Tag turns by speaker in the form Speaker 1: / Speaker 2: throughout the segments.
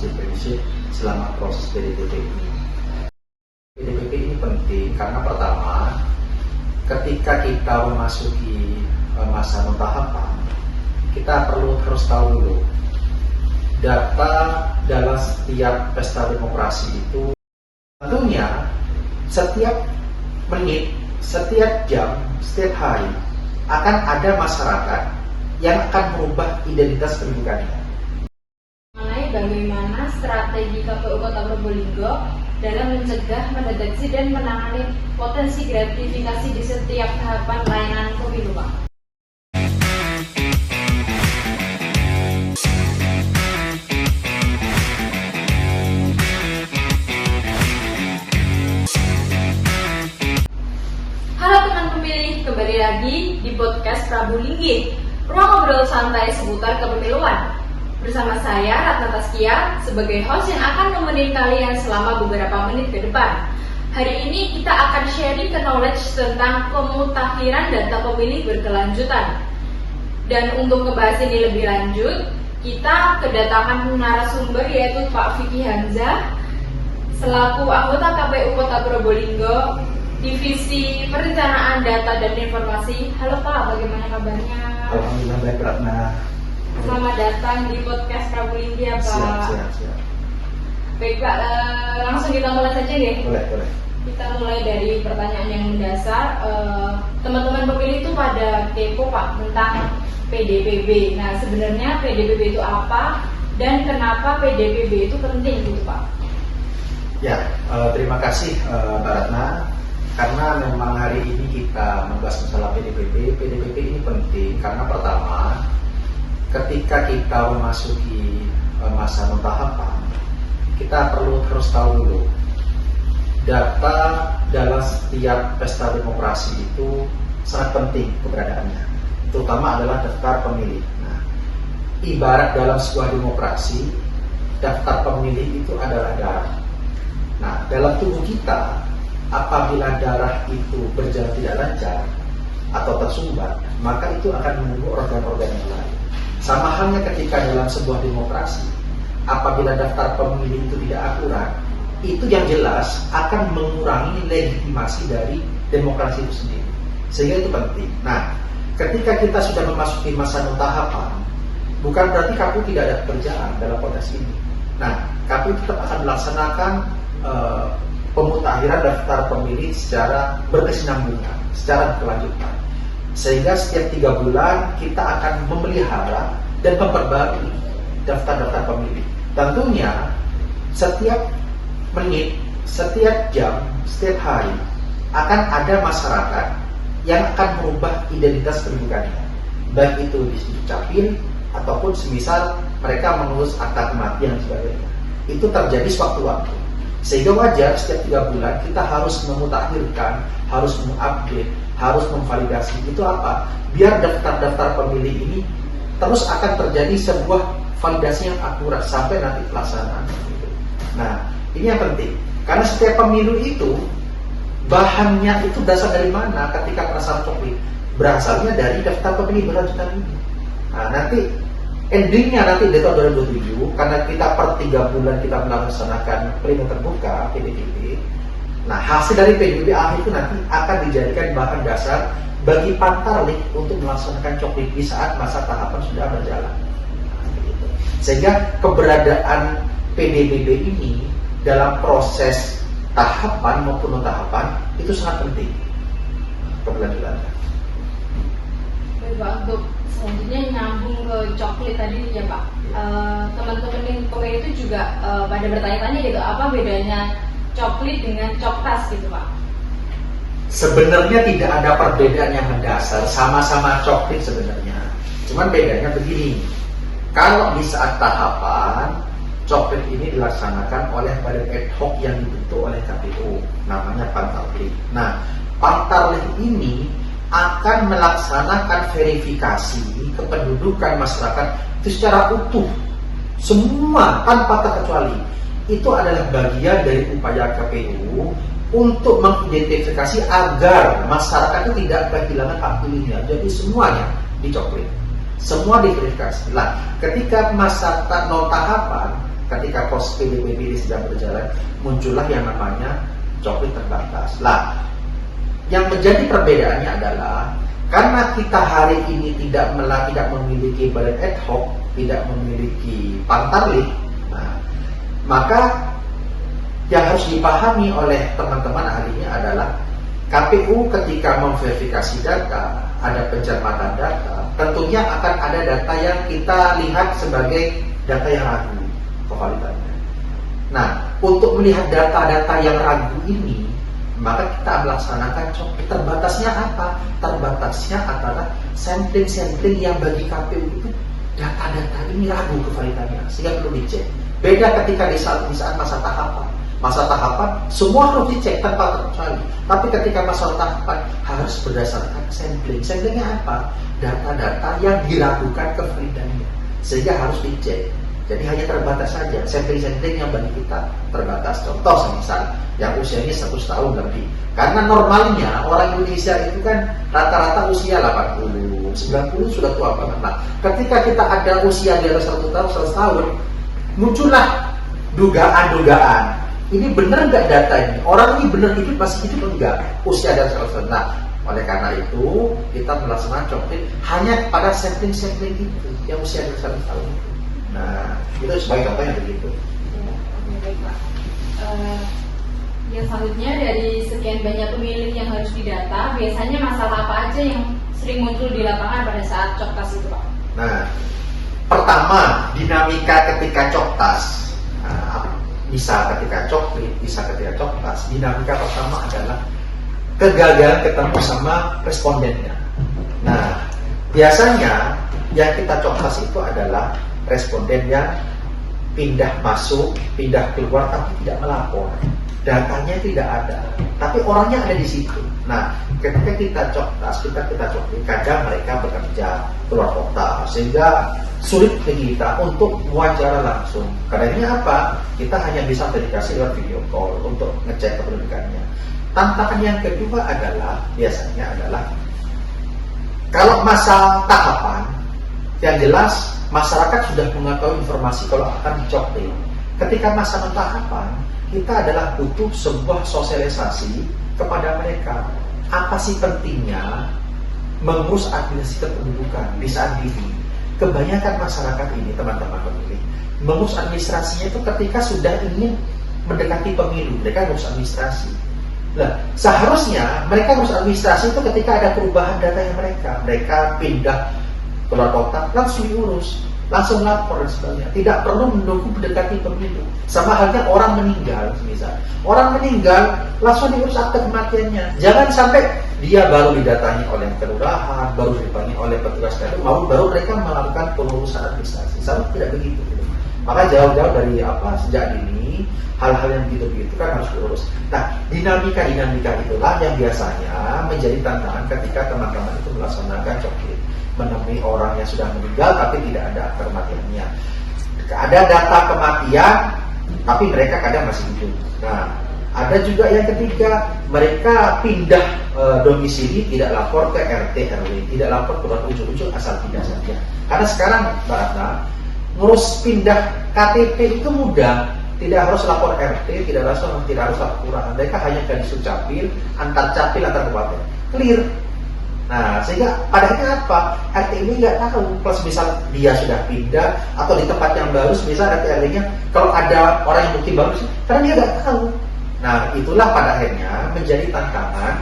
Speaker 1: prinsip-prinsip selama proses PDPP ini. PDPP ini penting karena pertama, ketika kita memasuki masa tahapan, kita perlu terus tahu dulu data dalam setiap pesta demokrasi itu tentunya setiap menit, setiap jam, setiap hari akan ada masyarakat yang akan merubah identitas kependudukannya.
Speaker 2: Mengenai bagaimana strategi KPU Kota Probolinggo dalam mencegah, mendeteksi, dan menangani potensi gratifikasi di setiap tahapan layanan pemilu, Pak. Halo teman pemilih, kembali lagi di podcast Prabu Linggih, ruang ngobrol santai seputar kepemiluan. Bersama saya, Ratna Taskia, sebagai host yang akan nemenin kalian selama beberapa menit ke depan. Hari ini kita akan sharing knowledge tentang pemutakhiran data pemilih berkelanjutan. Dan untuk membahas ini lebih lanjut, kita kedatangan narasumber yaitu Pak Vicky Hamzah, selaku anggota KPU Kota Probolinggo, Divisi Perencanaan Data dan Informasi. Halo Pak, bagaimana kabarnya?
Speaker 1: Alhamdulillah baik, Ratna.
Speaker 2: Selamat datang di podcast Prabu Linggih ya Pak.
Speaker 1: Siap.
Speaker 2: Baik Pak, langsung kita mulai saja ya.
Speaker 1: Boleh.
Speaker 2: Kita mulai dari pertanyaan yang mendasar. Teman-teman pemilih itu pada kepo Pak tentang PDPB. Nah sebenarnya PDPB itu apa dan kenapa PDPB itu penting gitu Pak?
Speaker 1: Ya, terima kasih Mbak Ratna. Karena memang hari ini kita membahas masalah PDPP. PDPP ini penting karena pertama, ketika kita memasuki masa tahapan, kita perlu terus tahu dulu data dalam setiap pesta demokrasi itu sangat penting keberadaannya, terutama adalah daftar pemilih. Nah, ibarat dalam sebuah demokrasi, daftar pemilih itu adalah darah. Nah, dalam tubuh kita, apabila darah itu berjalan tidak lancar atau tersumbat, maka itu akan mengganggu organ-organ yang lain. Sama halnya ketika dalam sebuah demokrasi, apabila daftar pemilih itu tidak akurat, itu yang jelas akan mengurangi legitimasi dari demokrasi itu sendiri. Sehingga itu penting. Nah, ketika kita sudah memasuki masa tahapan, bukan berarti KPU tidak ada pekerjaan dalam konteks ini. Nah, KPU tetap akan melaksanakan pemutakhiran daftar pemilih secara berkesinambungan, secara berkelanjutan. Sehingga setiap 3 bulan kita akan memelihara dan memperbarui daftar-daftar pemilih. Tentunya setiap menit, setiap jam, setiap hari akan ada masyarakat yang akan merubah identitas kependudukannya, baik itu di Dukcapil ataupun semisal mereka mengurus akta kematian dan sebagainya. Itu terjadi sewaktu-waktu. Sehingga wajar setiap 3 bulan kita harus memutakhirkan, harus mengupdate, harus memvalidasi. Itu apa? Biar daftar-daftar pemilih ini terus akan terjadi sebuah validasi yang akurat sampai nanti pelaksanaan. Nah, ini yang penting. Karena setiap pemilu itu bahannya itu berasal dari mana ketika perasaan coklit? Berasalnya dari daftar pemilih berlanjutan ini. Nah, nanti endingnya nanti di tahun 2007, karena kita per 3 bulan kita melaksanakan pleno terbuka PDPP. Nah, hasil dari PDPP akhir itu nanti akan dijadikan bahan dasar bagi Pantarlih untuk melaksanakan coklit di saat masa tahapan sudah berjalan. Nah, sehingga keberadaan PDPP ini dalam proses tahapan maupun non tahapan itu sangat penting keberlanjutannya.
Speaker 2: Baik Pak, untuk selanjutnya nyambung ke coklit tadi ya Pak. Teman-teman pemilih itu juga pada bertanya-tanya gitu, apa bedanya coklit dengan coktas gitu Pak?
Speaker 1: Sebenarnya tidak ada perbedaan yang mendasar, sama-sama coklit sebenarnya. Cuman bedanya begini, kalau di saat tahapan, coklit ini dilaksanakan oleh badan ad hoc yang dibentuk oleh KPU, namanya Pantarlih. Nah, Pantarlih ini akan melaksanakan verifikasi kependudukan masyarakat itu secara utuh, semua tanpa terkecuali. Itu adalah bagian dari upaya KPU untuk mengidentifikasi agar masyarakat itu tidak kehilangan hak pilihnya. Jadi semuanya dicoklit, semua diverifikasi. Nah, ketika masa non tahapan, ketika proses PDPB ini sedang berjalan, muncullah yang namanya coklit terbatas. Lah, yang menjadi perbedaannya adalah karena kita hari ini tidak memiliki badan ad hoc, tidak memiliki pantarlih, nah, maka yang harus dipahami oleh teman-teman ahlinya adalah KPU ketika memverifikasi data, ada pencermatan data, tentunya akan ada data yang kita lihat sebagai data yang ragu kevalidannya. Nah, untuk melihat data-data yang ragu ini, maka kita melaksanakan coklit. Terbatasnya apa? Terbatasnya adalah sampling-sampling yang bagi KPU itu data-data ini ragu kevalidannya, sehingga perlu dicek. Beda ketika di saat masa tahapan. Masa tahapan semua harus dicek tanpa terkecuali. Tapi ketika masa tahapan harus berdasarkan sampling. Samplingnya apa? Data-data yang diragukan kevalidannya, sehingga harus dicek. Jadi hanya terbatas saja sampling-sampling yang bagi kita terbatas. Contoh misal yang usianya 100 tahun lebih. Karena normalnya orang Indonesia itu kan rata-rata usia 80, 90 sudah tua banget. Nah, ketika kita ada usia di atas 100 tahun, muncullah dugaan-dugaan. Ini benar nggak data ini? Orang ini benar hidup, masih hidup enggak? Usia dan sebagainya. Nah, oleh karena itu kita melaksanakan coklit hanya pada sampling-sampling itu yang usia dari 100 tahun. Nah, itu sebagai contohnya begitu.
Speaker 2: Oke, baik Pak. Yang selanjutnya dari sekian banyak pemilih yang harus didata, biasanya masalah apa aja yang sering muncul di lapangan pada saat coktas itu Pak?
Speaker 1: Nah, pertama dinamika ketika coktas. Nah, bisa ketika coklit, bisa ketika coktas. Dinamika pertama adalah kegagalan ketemu sama respondennya. Nah, biasanya yang kita coktas itu adalah responden yang pindah masuk, pindah keluar, tapi tidak melapor. Datanya tidak ada, tapi orangnya ada di situ. Nah, ketika kita coktas, kita coklit, kadang mereka bekerja keluar kota, sehingga sulit bagi kita untuk wawancara langsung. Karena apa? Kita hanya bisa verifikasi lewat video call untuk ngecek kependudukannya. Tantangan yang kedua adalah biasanya adalah kalau masa tahapan, yang jelas masyarakat sudah mengetahui informasi kalau akan dicoklit. Ketika masa tahapan, kita adalah butuh sebuah sosialisasi kepada mereka. Apa sih pentingnya mengurus administrasi kependudukan di saat ini? Kebanyakan masyarakat ini, teman-teman pemilih, mengurus administrasinya itu ketika sudah ingin mendekati pemilu, mereka ngurus administrasi. Nah, seharusnya mereka ngurus administrasi itu ketika ada perubahan datanya mereka pindah keluar kota, langsung diurus, langsung lapor dan sebagainya. Tidak perlu menunggu mendekati pemilu. Sama halnya orang meninggal, misal. Orang meninggal, langsung diurus akte kematiannya. Jangan sampai dia baru didatangi oleh kelurahan, baru didatangi oleh petugas KPU, baru mereka melakukan pengurusan administrasi. Sama tidak begitu. Maka jauh-jauh dari sejak dini, hal-hal yang begitu-begitu kan harus diurus. Nah, dinamika itulah yang biasanya menjadi tantangan ketika teman-teman itu melaksanakan coklit, menemui orang yang sudah meninggal tapi tidak ada akte kematiannya. Ada data kematian tapi mereka kadang masih hidup. Nah, ada juga yang ketiga, mereka pindah domisili, tidak lapor ke RT RW, tidak lapor ke ujung-ujung, asal pindah saja. Karena sekarang Mbak Ratna, ngurus pindah KTP itu mudah, tidak harus lapor RT, tidak harus lapor kelurahan. Mereka hanya ke Disucapil, antar capil, antar kabupaten, clear. Nah, sehingga pada akhirnya apa? RT ini nggak tahu kalau misal dia sudah pindah atau di tempat yang baru, misal RT RW-nya kalau ada orang yang bukti baru, karena dia nggak tahu. Nah, itulah pada akhirnya menjadi tantangan.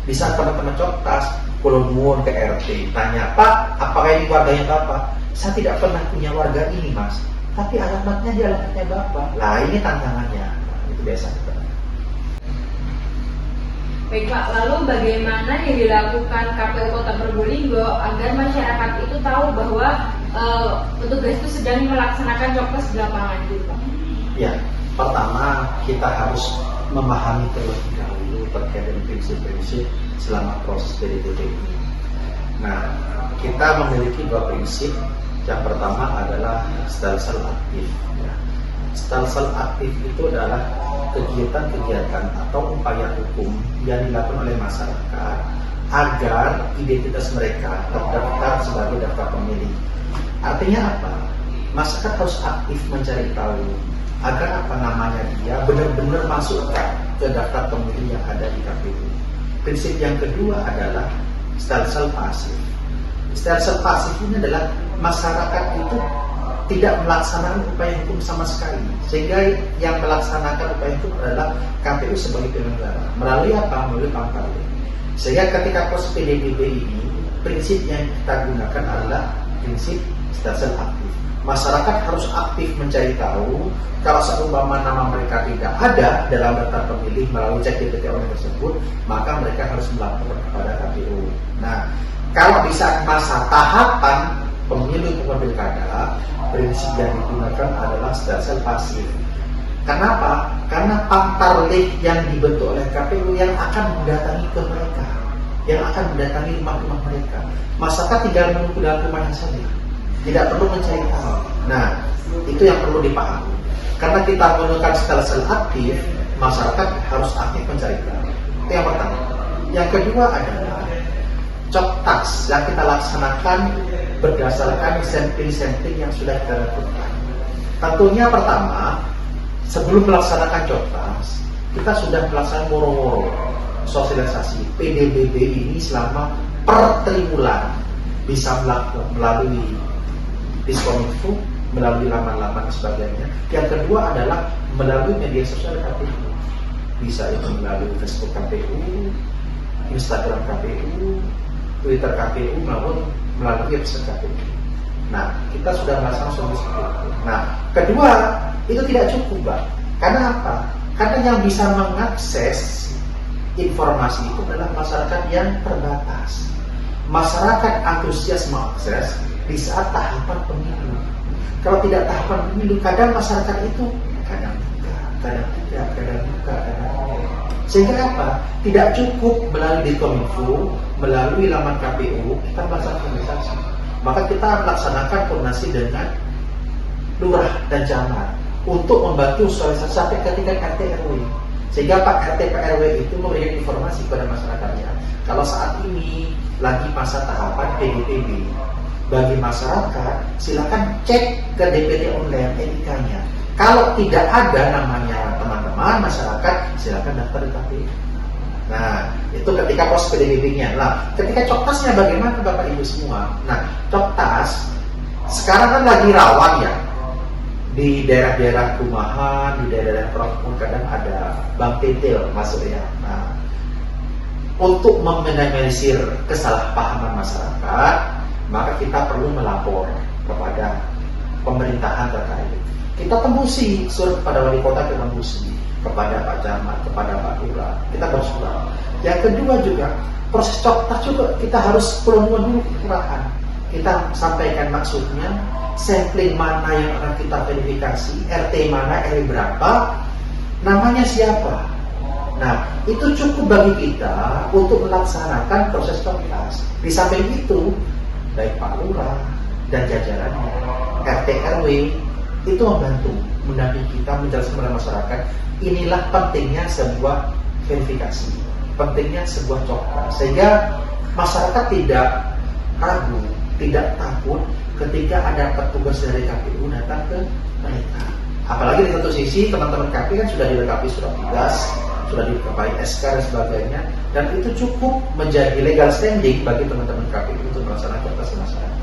Speaker 1: Bisa teman-teman coktas, kalau nuwun ke RT, tanya, Pak, apakah ini warganya Bapak? Saya tidak pernah punya warga ini, Mas, tapi alamatnya di alamatnya Bapak. Nah, ini tantangannya. Nah, itu biasanya.
Speaker 2: Baik Pak, lalu bagaimana yang dilakukan KPU Kota Probolinggo agar masyarakat itu tahu bahwa petugas itu sedang melaksanakan coktas di lapangan gitu Pak?
Speaker 1: Ya, pertama kita harus memahami terlebih dahulu terkait dengan prinsip-prinsip selama proses PDPB ini. Nah, kita memiliki dua prinsip. Yang pertama adalah stelsel aktif. Stelsel aktif itu adalah kegiatan-kegiatan atau upaya hukum yang dilakukan oleh masyarakat agar identitas mereka terdaftar sebagai daftar pemilih. Artinya apa? masyarakat harus aktif mencari tahu agar apa namanya dia benar-benar masuk ke daftar pemilih yang ada di KPU. Prinsip yang kedua adalah stelsel pasif. Stelsel pasif ini adalah masyarakat itu tidak melaksanakan upaya hukum sama sekali, sehingga yang melaksanakan upaya hukum adalah KPU sebagai penyelenggara melalui apa? Melalui pamparleh. Sehingga ketika proses PDBB ini, prinsip yang kita gunakan adalah prinsip stelsel aktif. Masyarakat harus aktif mencari tahu. Kalau seumpama nama mereka tidak ada dalam daftar pemilih melalui cek DPT online tersebut, maka mereka harus melapor kepada KPU. Nah, kalau bisa masa tahapan pemilu pilkada, prinsip yang digunakan adalah stelsel pasif. Kenapa? Karena pamparleh yang dibentuk oleh KPU yang akan mendatangi ke mereka, yang akan mendatangi rumah-rumah mereka. Masyarakat tinggal menunggu dalam rumahnya saja, tidak perlu mencari tahu. Nah, itu yang perlu dipahami. Karena kita menggunakan stelsel aktif, masyarakat harus aktif mencari tahu. Itu yang pertama. Yang kedua adalah coktas yang kita laksanakan berdasarkan sampling-sampling yang sudah kita lakukan. Tentunya pertama, sebelum melaksanakan coktas, kita sudah melaksanakan moro-moro sosialisasi PDBB ini selama per triwulan, bisa melalui Diskominfo, melalui laman-laman dan sebagainya. Yang kedua adalah melalui media sosial KPU, bisa itu melalui Facebook KPU, Instagram KPU, Twitter KPU, maupun melalui website KPU. Nah, kita sudah melaksanakan solusi itu. Nah, kedua, itu tidak cukup, Mbak. Karena apa? Karena yang bisa mengakses informasi itu adalah masyarakat yang terbatas. Masyarakat antusias mengakses di saat tahapan pemilu. Kalau tidak tahapan pemilu, kadang masyarakat itu kadang buka, kadang tidak, kadang buka, kadang tidak. Sehingga apa? Tidak cukup melalui Diskominfo, melalui laman KPU, kita melaksanakan komunikasi. Maka kita melaksanakan koordinasi dengan lurah dan camat untuk membantu sosialisasi sampai ke tingkat RT RW. Sehingga Pak RT Pak RW itu memberikan informasi kepada masyarakatnya. Kalau saat ini lagi masa tahapan PDBB, bagi masyarakat silakan cek ke DPT online NIK-nya. Kalau tidak ada namanya teman-teman masyarakat, silakan daftar di KPU. Nah, itu ketika proses PDBB-nya. Nah, ketika coktasnya bagaimana Bapak Ibu semua? Nah, coktas sekarang kan lagi rawan ya. Di daerah-daerah rumahan, di daerah-daerah perkampungan kadang ada bank titil masuk ya. Nah, untuk meminimalisir kesalahpahaman masyarakat, maka kita perlu melapor kepada pemerintahan terkait. Kita tembusi surat kepada wali kota, kita tembusi kepada Pak Camat, kepada Pak Lurah. Kita bersurat. Yang kedua juga proses coktas juga kita harus penuhi dulu kelurahan. Kita sampaikan maksudnya, sampling mana yang akan kita verifikasi, RT mana, RW berapa, namanya siapa. Nah, itu cukup bagi kita untuk melaksanakan proses coktas. Di samping itu, baik Pak Lurah dan jajarannya, RT RW itu membantu, mendampingi kita menjelaskan kepada masyarakat. Inilah pentingnya sebuah verifikasi, pentingnya sebuah coktas, sehingga masyarakat tidak ragu, tidak takut ketika ada petugas dari KPU datang ke mereka. Apalagi di satu sisi teman-teman KPU kan sudah dilengkapi surat tugas, sudah dilengkapi SK dan sebagainya, dan itu cukup menjadi legal standing bagi teman-teman KPU untuk melaksanakan coktas masyarakat.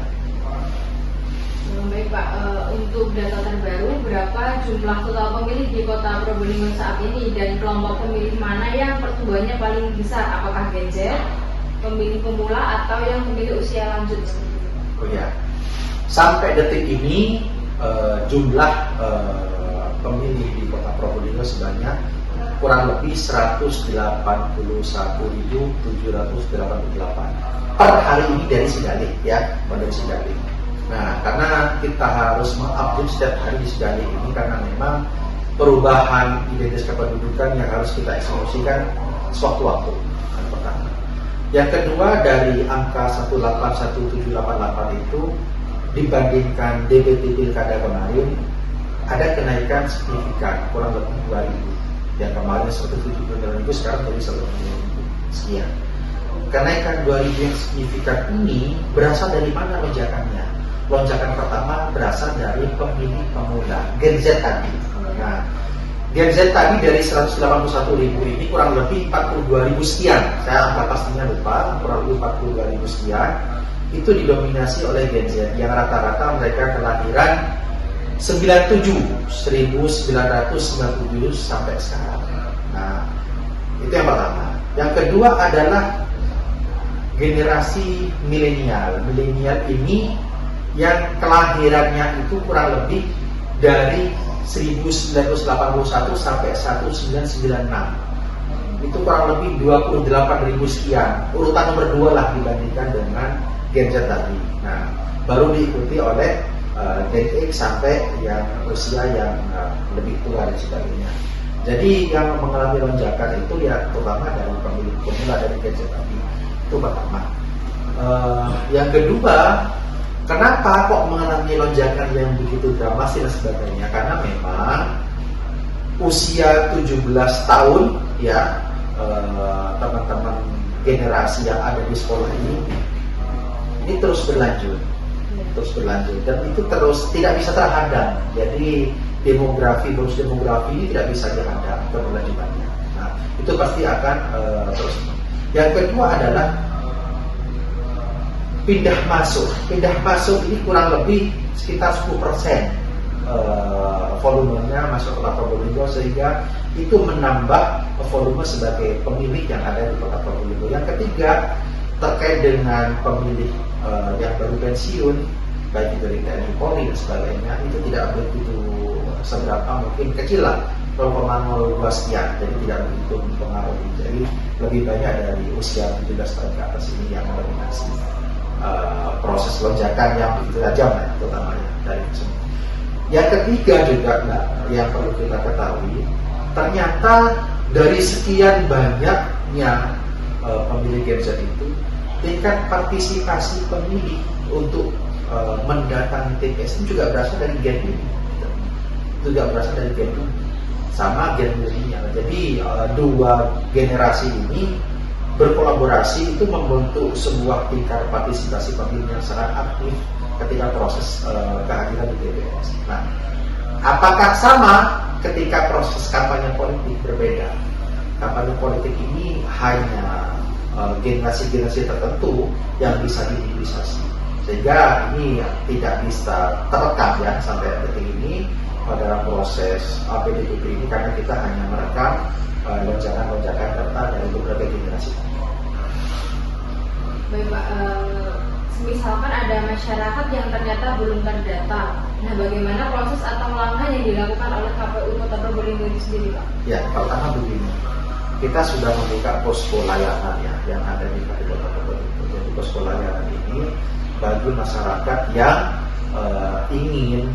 Speaker 2: Baik Pak, untuk data terbaru berapa jumlah total pemilih di Kota Probolinggo saat ini dan kelompok pemilih mana yang pertumbuhannya paling besar? Apakah Gen Z, pemilih pemula atau yang pemilih usia lanjut?
Speaker 1: Oh ya, sampai detik ini jumlah pemilih di Kota Probolinggo sebanyak kurang lebih 181.788 per hari ini dari Sidaling ya, dari Sidaling. Nah, karena kita harus mengupdate setiap hari di Sidaling ini karena memang perubahan identitas kependudukan yang harus kita eksekusikan sewaktu-waktu. Yang pertama. Yang kedua, dari angka 181.788 itu dibandingkan DPT Pilkada kemarin ada kenaikan signifikan kurang lebih 2.000. Yang kemarin 179.000 sekarang jadi 150.000 sekian. Kenaikan 2.000 yang signifikan ini berasal dari mana lonjakannya? lonjakan pertama berasal dari pemilih pemula Gen Z tadi. Nah, Gen Z tadi dari 181.000 ini kurang lebih 42.000 sekian. Saya angka pastinya lupa, kurang lebih 42.000 sekian. Itu didominasi oleh Gen Z yang rata-rata mereka kelahiran 1997 sampai sekarang. Nah, itu yang pertama. Yang kedua adalah generasi milenial. Milenial ini yang kelahirannya itu kurang lebih dari 1981 sampai 1996. Itu kurang lebih 28.000 sekian. Urutan nomor 2 lah dibandingkan dengan Gen Z tadi. Nah, baru diikuti oleh Gen X sampai yang usia yang lebih tua dan sebagainya. Jadi yang mengalami lonjakan itu ya terutama dari pemilih pemula dari Gen Z tadi. Itu pertama. Yang kedua, kenapa kok mengalami lonjakan yang begitu dramatis dan sebagainya? Karena memang usia 17 tahun ya teman-teman generasi yang ada di sekolah ini terus berlanjut dan itu terus tidak bisa terhadang. Jadi bonus demografi ini tidak bisa dihadang keberlanjutannya. Nah, itu pasti akan terus. Yang kedua adalah pindah masuk ini kurang lebih sekitar 10% volumenya masuk ke Kota Probolinggo, sehingga itu menambah volume sebagai pemilih yang ada di Kota Probolinggo. Yang ketiga terkait dengan pemilih yang baru pensiun, baik itu dari TNI, Polri dan sebagainya, itu tidak begitu seberapa, mungkin kecil lah 0,02 sekian, jadi tidak begitu mempengaruhi. Jadi lebih banyak dari usia 17 tahun ke atas ini yang mendominasi proses lonjakan yang begitu tajam ya, terutamanya dari semua. Yang ketiga juga yang perlu kita ketahui, ternyata dari sekian banyaknya pemilih Gen Z itu, tingkat partisipasi pemilih untuk mendatangi TPS itu juga berasal dari Gen Y, juga berasal dari Gen Y sama Gen milenial. Jadi dua generasi ini berkolaborasi itu membentuk sebuah tingkat partisipasi pemilih yang sangat aktif ketika proses kehadiran di TPS. Nah, apakah sama ketika proses kampanye politik? Berbeda. Kampanye politik ini hanya generasi-generasi tertentu yang bisa dimobilisasi, sehingga ini tidak bisa terekam ya sampai detik ini pada proses APDPP ini, karena kita hanya merekam lonjakan-lonjakan data dari beberapa generasi.
Speaker 2: Baik Pak, misalkan ada masyarakat yang ternyata belum terdata, nah bagaimana proses atau langkah yang dilakukan oleh KPU Kota Probolinggo itu sendiri Pak?
Speaker 1: Ya, pertama begini, kita sudah membuka posko layanan ya yang ada di KPU Kota Probolinggo. Jadi posko layanan ini bagi masyarakat yang ingin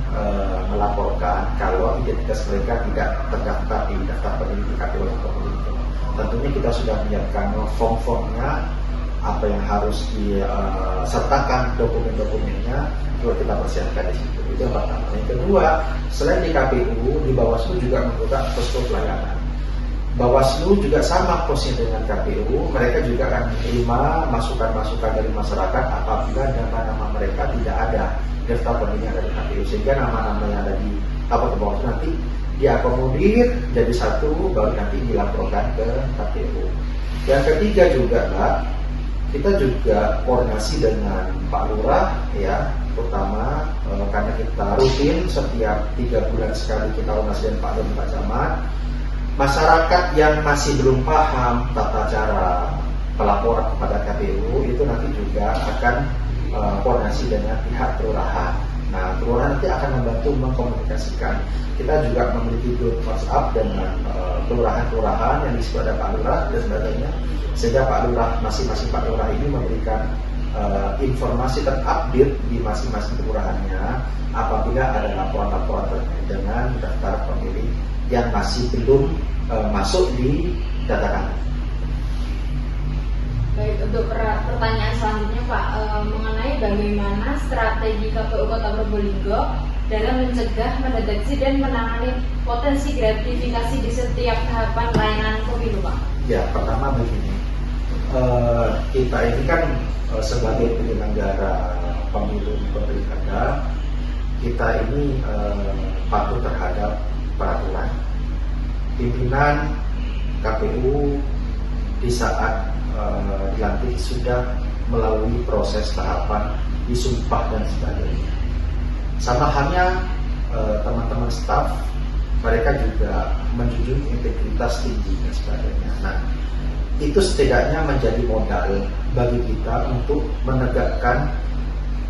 Speaker 1: melaporkan kalau identitas mereka tidak terdaftar di daftar pemilih KPU Kota Probolinggo. Tentunya kita sudah menyiapkan form-formnya, apa yang harus disertakan, dokumen-dokumennya juga kita persiapkan di situ. Itu yang pertama. Yang kedua, selain di KPU, di Bawaslu juga membuka posko pelayanan. Bawaslu juga sama posisinya dengan KPU, mereka juga akan menerima masukan-masukan dari masyarakat apabila nama-nama mereka tidak ada daftar pemilih dari KPU, sehingga nama-nama yang ada di Kabupaten Bawaslu nanti diakomodir jadi satu, baru nanti dilaporkan ke KPU. Yang ketiga juga kita juga koordinasi dengan Pak Lurah ya, terutama karena kita rutin setiap 3 bulan sekali kita koordinasi dengan Pak dan Pak Camat. Masyarakat yang masih belum paham tata cara pelaporan kepada KPU itu nanti juga akan koordinasi dengan pihak kelurahan. Nah, kelurahan nanti akan membantu mengkomunikasikan. Kita juga memiliki grup WhatsApp dengan kelurahan-kelurahan yang disebut ada Pak Lurah dan sebagainya, sehingga Pak Lurah, masing-masing Pak Lurah ini memberikan informasi terupdate di masing-masing kelurahannya apabila ada laporan-laporan terkait dengan daftar pemilih yang masih belum masuk di data kami.
Speaker 2: Baik, untuk pertanyaan selanjutnya Pak, mengenai bagaimana strategi KPU Kota Probolinggo dalam mencegah, mendeteksi dan menangani potensi gratifikasi di setiap tahapan layanan pemilu Pak?
Speaker 1: Ya, pertama begini, kita ini kan sebagai penyelenggara pemilu pilkada, kita ini patuh terhadap peraturan. Pimpinan KPU di saat dilantik sudah melalui proses tahapan disumpah dan sebagainya. Sama halnya teman-teman staf, mereka juga menjunjung integritas tinggi dan sebagainya. Nah, itu setidaknya menjadi modal bagi kita untuk menegakkan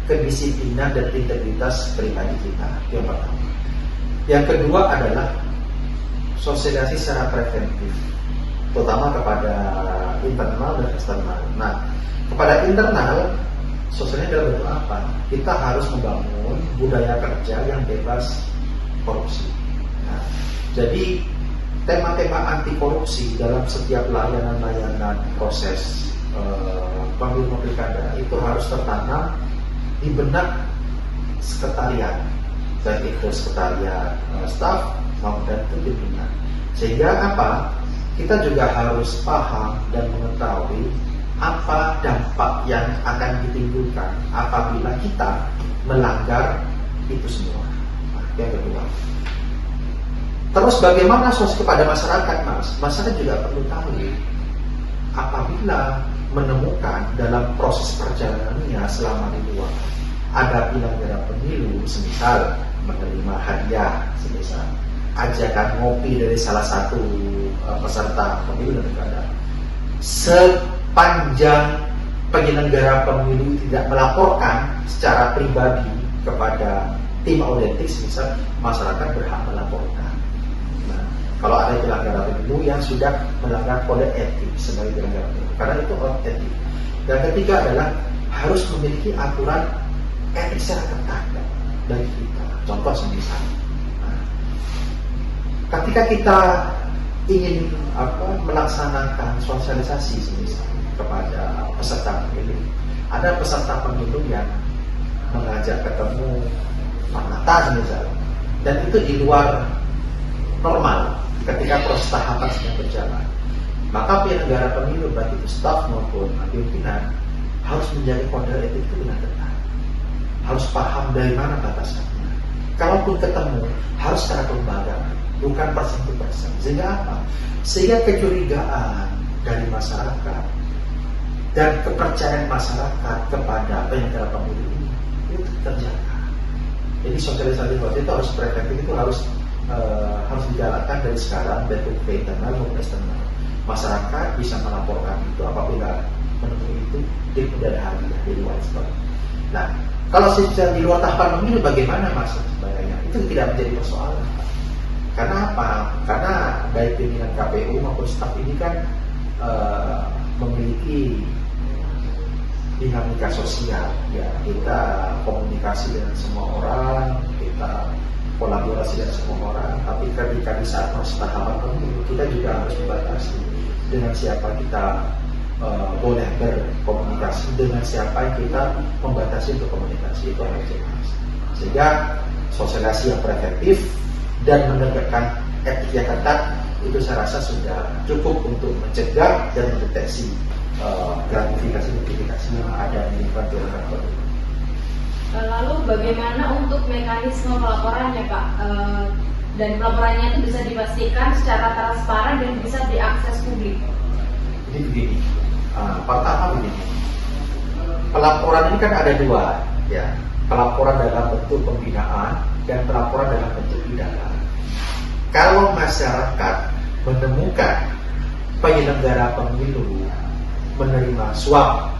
Speaker 1: kedisiplinan dan integritas pribadi kita. Yang pertama. Yang kedua adalah sosialisasi secara preventif, terutama kepada internal dan eksternal. Nah, kepada internal, sosialisasi dalam bentuk apa? Kita harus membangun budaya kerja yang bebas korupsi. Nah, jadi tema-tema anti korupsi dalam setiap layanan proses pemilu pilkada itu harus tertanam di benak sekretariat, baik itu sekretariat staf maupun pimpinan. Sehingga apa? Kita juga harus paham dan mengetahui apa dampak yang akan ditimbulkan apabila kita melanggar itu semua. Nah, yang kedua. Terus bagaimana sosialisasi kepada masyarakat, Mas? Masyarakat juga perlu tahu apabila menemukan dalam proses perjalanannya selama di luar ada penyelenggara pemilu, semisal menerima hadiah, semisal ajakan ngopi dari salah satu peserta pemilu dan pilkada, sepanjang penyelenggara pemilu tidak melaporkan secara pribadi kepada tim autentik, semisal masyarakat berhak melaporkan. Nah, kalau ada penyelenggara pemilu yang sudah melanggar kode etik sebagai penyelenggara pemilu, karena itu etik. Dan ketiga adalah harus memiliki aturan etik secara ketat dari kita. Contoh semisal, ketika kita ingin melaksanakan sosialisasi semisal kepada peserta pemilu, ada peserta pemilu yang mengajak ketemu Pak Nata semisal, dan itu di luar normal ketika proses tahapan sedang berjalan, maka penyelenggara pemilu baik itu staf maupun pimpinan harus menjaga kode etik itu dengan ketat, harus paham dari mana batasannya. Kalaupun ketemu harus secara kelembagaan, bukan persen to persen. Sehingga apa? Sehingga kecurigaan dari masyarakat dan kepercayaan masyarakat kepada penyelenggara pemilu ini itu terjaga. Jadi sosialisasi itu harus preventif, itu harus dijalankan dari sekarang, baik ke internal maupun eksternal. Masyarakat bisa melaporkan itu apabila menemui itu di pendataan di luar sekolah. Nah, kalau di luar tahapan pemilu bagaimana Mas? Sebagainya itu tidak menjadi persoalan. Karena apa? Karena baik pimpinan KPU maupun staf ini kan memiliki dinamika sosial. Ya, kita komunikasi dengan semua orang, kita kolaborasi dengan semua orang. Tapi ketika di saat proses tahapan pemilu, kita juga harus membatasi dengan siapa kita boleh berkomunikasi, dengan siapa yang kita membatasi untuk komunikasi, itu harus jelas. Sehingga sosialisasi yang preventif dan menegakkan etik yang ketat itu saya rasa sudah cukup untuk mencegah dan mendeteksi gratifikasi yang ada di lingkungan pilkada.
Speaker 2: Lalu bagaimana untuk mekanisme pelaporannya, Pak? Dan pelaporannya itu bisa dipastikan secara transparan dan bisa diakses publik.
Speaker 1: Jadi begini, pertama begini, pelaporan ini kan ada dua, ya, pelaporan dalam bentuk pembinaan dan pelaporan dalam bentuk pidana. Kalau masyarakat menemukan penyelenggara pemilu menerima suap,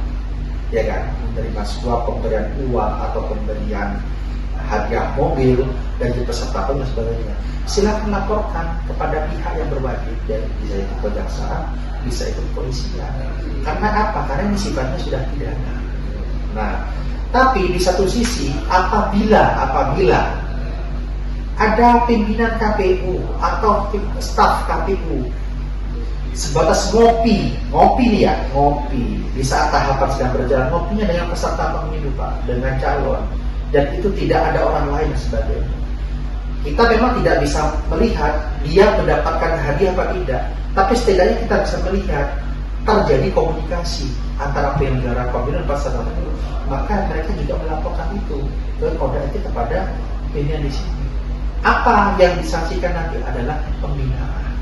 Speaker 1: ya kan, menerima suap pemberian uang atau pemberian hadiah mobil dan peserta dan sebagainya, silakan laporkan kepada pihak yang berwajib, dan bisa itu kejaksaan, bisa itu kepolisian. Karena apa? Karena ini sifatnya sudah pidana. Nah, tapi di satu sisi apabila ada pimpinan KPU atau staf KPU sebatas ngopi nih ya, ngopi di saat tahapan sedang berjalan, ngopinya dengan peserta pemilu Pak, dengan calon, dan itu tidak ada orang lain dan sebagainya. Kita memang tidak bisa melihat dia mendapatkan hadiah apa tidak, tapi setidaknya kita bisa melihat terjadi komunikasi antara penyelenggara pemilu dan peserta pemilu, maka mereka juga melaporkan itu ke kode etik kepada pimpinan di sini. Apa yang disaksikan nanti adalah pembinaan,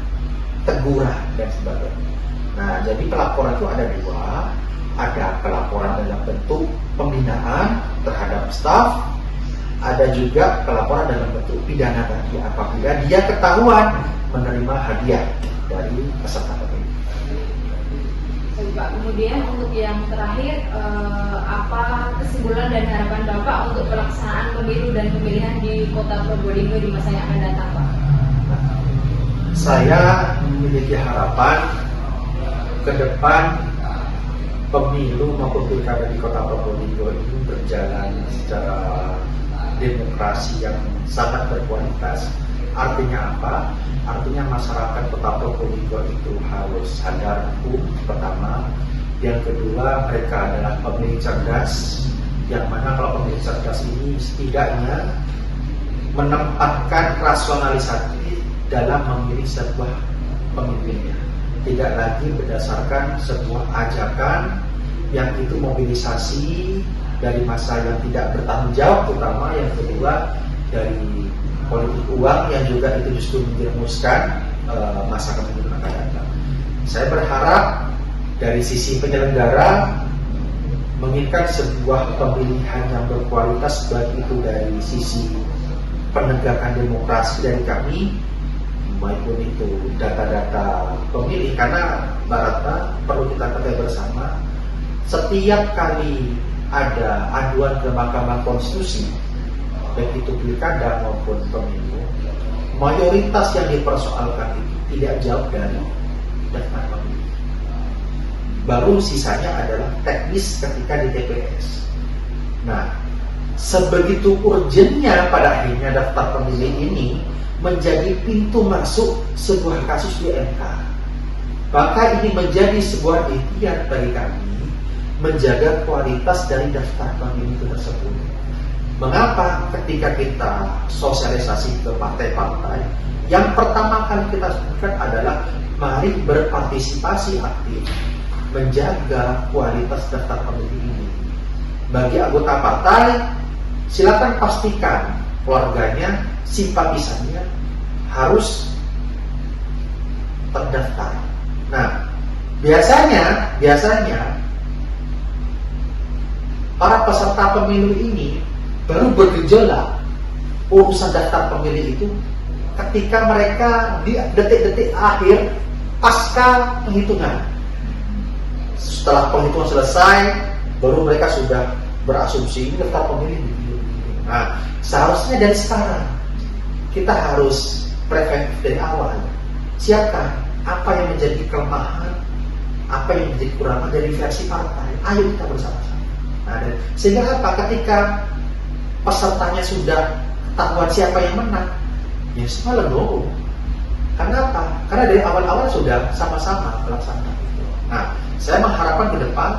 Speaker 1: teguran dan sebagainya. Nah, jadi pelaporan itu ada dua, ada pelaporan dalam bentuk pembinaan terhadap staf, ada juga pelaporan dalam bentuk pidana tadi apabila dia ketahuan menerima hadiah dari peserta pemilu.
Speaker 2: Baik, Pak. Kemudian untuk yang terakhir, apa kesimpulan dan harapan Bapak untuk pelaksanaan pemilu dan pemilihan di Kota Probolinggo di masa yang akan datang, Pak?
Speaker 1: Saya memiliki harapan ke depan pemilu maupun pilkada di Kota Probolinggo itu berjalan secara demokrasi yang sangat berkualitas. Artinya apa? Artinya masyarakat Kota Probolinggo itu harus sadar hukum pertama. Yang kedua, mereka adalah pemilih cerdas, yang mana kalau pemilih cerdas ini setidaknya menempatkan rasionalisasi dalam memilih sebuah pemimpinnya. Tidak lagi berdasarkan sebuah ajakan yang itu mobilisasi dari masa yang tidak bertanggung jawab, terutama yang kedua dari politik uang yang juga itu justru menjerumuskan masa kepemimpinan akan datang. Saya berharap dari sisi penyelenggara menginginkan sebuah pemilihan yang berkualitas, baik itu dari sisi penegakan demokrasi dari kami maupun itu data-data pemilih, karena Mbak Ratna perlu kita ketahui bersama, setiap kali ada aduan ke Mahkamah Konstitusi baik itu pilkada maupun pemilu, mayoritas yang dipersoalkan itu tidak jauh dari daftar pemilih. Baru sisanya adalah teknis ketika di TPS. Nah, sebegitu urgennya pada akhirnya daftar pemilih ini menjadi pintu masuk sebuah kasus di MK. Maka ini menjadi sebuah ikhtiar bagi kami menjaga kualitas dari daftar pemilih itu tersebut. Mengapa ketika kita sosialisasi ke partai-partai, yang pertama kali kita sebutkan adalah mari berpartisipasi aktif menjaga kualitas daftar pemilih ini. Bagi anggota partai, silakan pastikan keluarganya, simpatisannya harus terdaftar. Nah, biasanya para peserta pemilu ini baru bergejolak urusan daftar pemilih itu ketika mereka di detik-detik akhir pasca penghitungan. Setelah penghitungan selesai, baru mereka sudah berasumsi ini daftar pemilih. Nah, seharusnya dari sekarang kita harus preventif dari awal. Siapkan apa yang menjadi kelemahan, apa yang menjadi kekurangan dari versi partai. Ayo kita bersama-sama. Nah, sehingga apa? Ketika pesertanya sudah ketahuan siapa yang menang, ya semua legowo. Karena apa? Karena dari awal-awal sudah sama-sama melaksanakan itu. Nah, saya mengharapkan ke depan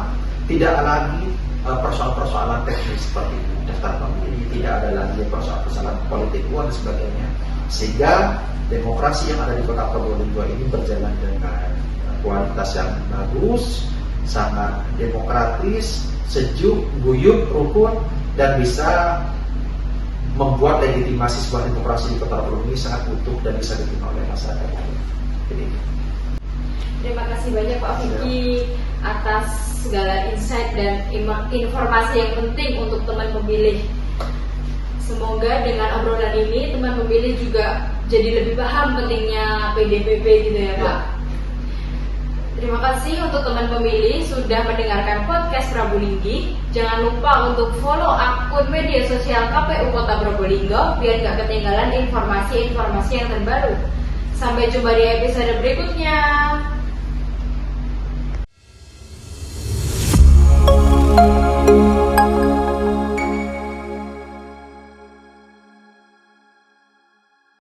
Speaker 1: tidak lagi persoalan-persoalan teknis seperti daftar pemilih, tidak ada lagi persoalan-persoalan politik uang dan sebagainya, sehingga demokrasi yang ada di Kota Probolinggo ini berjalan dengan kualitas yang bagus, sangat demokratis, sejuk, guyup, rukun, dan bisa membuat legitimasi sebuah demokrasi di Kota Probolinggo ini sangat utuh dan bisa diterima oleh masyarakat. Jadi,
Speaker 2: terima kasih banyak Pak Vicky atas segala insight dan informasi yang penting untuk teman pemilih. Semoga dengan obrolan ini teman pemilih juga jadi lebih paham pentingnya PDPP gitu ya Pak. Terima kasih untuk teman pemilih sudah mendengarkan podcast Prabulinggi. Jangan lupa untuk follow akun media sosial KPU Kota Probolinggo biar gak ketinggalan informasi-informasi yang terbaru. Sampai jumpa di episode berikutnya.